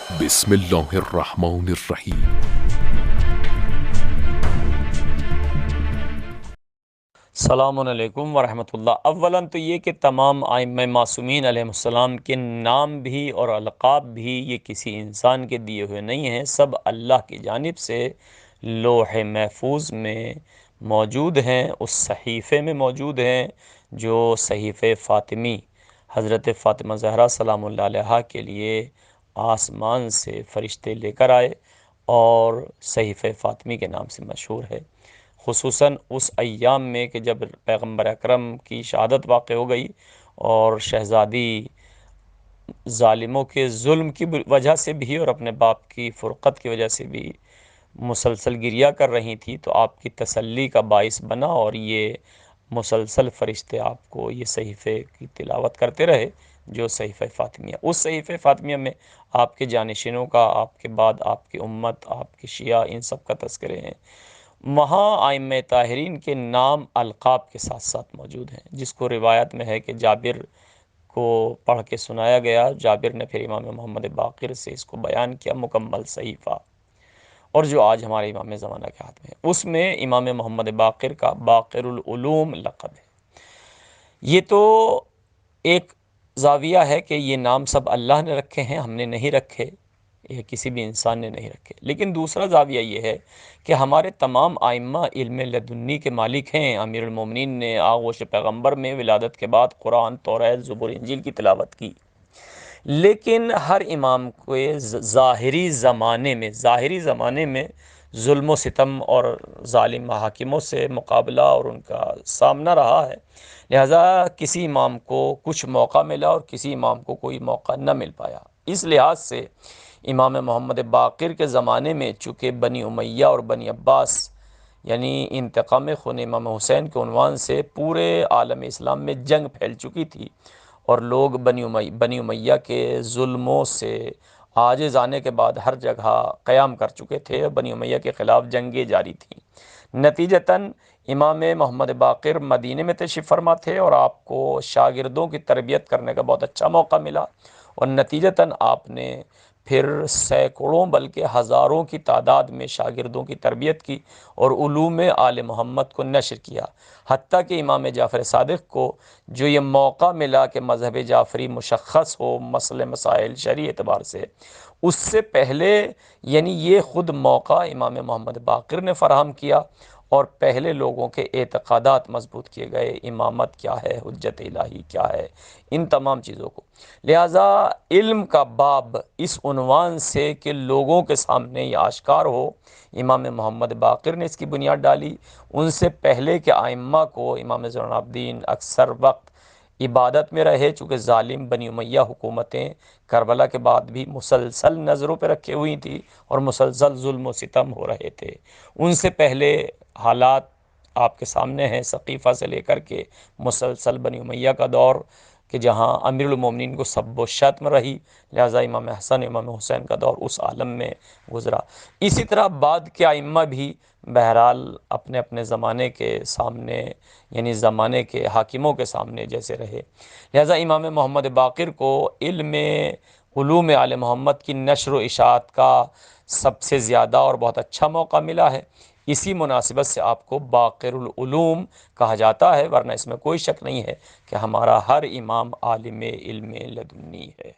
بسم اللہ الرحمن الرحیم۔ السلام علیکم ورحمۃ اللہ۔ اولاً تو یہ کہ تمام ائمہ معصومین علیہ السلام کے نام بھی اور القاب بھی یہ کسی انسان کے دیے ہوئے نہیں ہیں، سب اللہ کی جانب سے لوح محفوظ میں موجود ہیں، اس صحیفے میں موجود ہیں جو صحیفہ فاطمی حضرت فاطمہ زہرا سلام اللہ علیہا کے لیے آسمان سے فرشتے لے کر آئے اور صحیفہ فاطمی کے نام سے مشہور ہے۔ خصوصاً اس ایام میں کہ جب پیغمبر اکرم کی شہادت واقع ہو گئی اور شہزادی ظالموں کے ظلم کی وجہ سے بھی اور اپنے باپ کی فرقت کی وجہ سے بھی مسلسل گریہ کر رہی تھی، تو آپ کی تسلی کا باعث بنا اور یہ مسلسل فرشتے آپ کو یہ صحیفے کی تلاوت کرتے رہے جو صحیفہ فاطمیہ۔ اس صحیفہ فاطمیہ میں آپ کے جانشینوں کا، آپ کے بعد آپ کی امت، آپ کے شیعہ، ان سب کا تذکرے ہیں۔ وہاں ائمہ طاہرین کے نام القاب کے ساتھ ساتھ موجود ہیں، جس کو روایت میں ہے کہ جابر کو پڑھ کے سنایا گیا، جابر نے پھر امام محمد باقر سے اس کو بیان کیا مکمل صحیفہ، اور جو آج ہمارے امام زمانہ کے ہاتھ میں ہے، اس میں امام محمد باقر کا باقر العلوم لقب ہے۔ یہ تو ایک زاویہ ہے کہ یہ نام سب اللہ نے رکھے ہیں، ہم نے نہیں رکھے، یہ کسی بھی انسان نے نہیں رکھے۔ لیکن دوسرا زاویہ یہ ہے کہ ہمارے تمام ائمہ علم لدنی کے مالک ہیں۔ امیر المومنین نے آغوش پیغمبر میں ولادت کے بعد قرآن، توریت، زبور، انجیل کی تلاوت کی، لیکن ہر امام کو ظاہری زمانے میں ظلم و ستم اور ظالم حاکموں سے مقابلہ اور ان کا سامنا رہا ہے، لہذا کسی امام کو کچھ موقع ملا اور کسی امام کو کوئی موقع نہ مل پایا۔ اس لحاظ سے امام محمد باقر کے زمانے میں چونکہ بنی امیہ اور بنی عباس یعنی انتقام خون امام حسین کے عنوان سے پورے عالم اسلام میں جنگ پھیل چکی تھی اور لوگ بنی امیہ کے ظلموں سے عاجز آنے کے بعد ہر جگہ قیام کر چکے تھے، بنی امیہ کے خلاف جنگیں جاری تھیں۔ نتیجتاً امام محمد باقر مدینے میں تشریف فرما تھے اور آپ کو شاگردوں کی تربیت کرنے کا بہت اچھا موقع ملا، اور نتیجتاً آپ نے پھر سینکڑوں بلکہ ہزاروں کی تعداد میں شاگردوں کی تربیت کی اور علوم آل محمد کو نشر کیا، حتیٰ کہ امام جعفر صادق کو جو یہ موقع ملا کہ مذہب جعفری مشخص ہو مسئلے مسائل شرعی اعتبار سے، اس سے پہلے یعنی یہ خود موقع امام محمد باقر نے فراہم کیا اور پہلے لوگوں کے اعتقادات مضبوط کیے گئے، امامت کیا ہے، حجت الہی کیا ہے، ان تمام چیزوں کو۔ لہٰذا علم کا باب اس عنوان سے کہ لوگوں کے سامنے یہ آشکار ہو، امام محمد باقر نے اس کی بنیاد ڈالی۔ ان سے پہلے کے ائمہ کو امام زین العابدین اکثر وقت عبادت میں رہے، چونکہ ظالم بنی امیہ حکومتیں کربلا کے بعد بھی مسلسل نظروں پہ رکھے ہوئی تھی اور مسلسل ظلم و ستم ہو رہے تھے۔ ان سے پہلے حالات آپ کے سامنے ہیں، سقیفہ سے لے کر کے مسلسل بنی امیہ کا دور کہ جہاں امیر المومنین کو سب و شتم رہی، لہٰذا امام حسن، امام حسین کا دور اس عالم میں گزرا۔ اسی طرح بعد کے ائمہ بھی بہرحال اپنے اپنے زمانے کے سامنے یعنی زمانے کے حاکموں کے سامنے جیسے رہے، لہٰذا امام محمد باقر کو علوم آل محمد کی نشر و اشاعت کا سب سے زیادہ اور بہت اچھا موقع ملا ہے۔ اسی مناسبت سے آپ کو باقر العلوم کہا جاتا ہے، ورنہ اس میں کوئی شک نہیں ہے کہ ہمارا ہر امام عالم علم لدنی ہے۔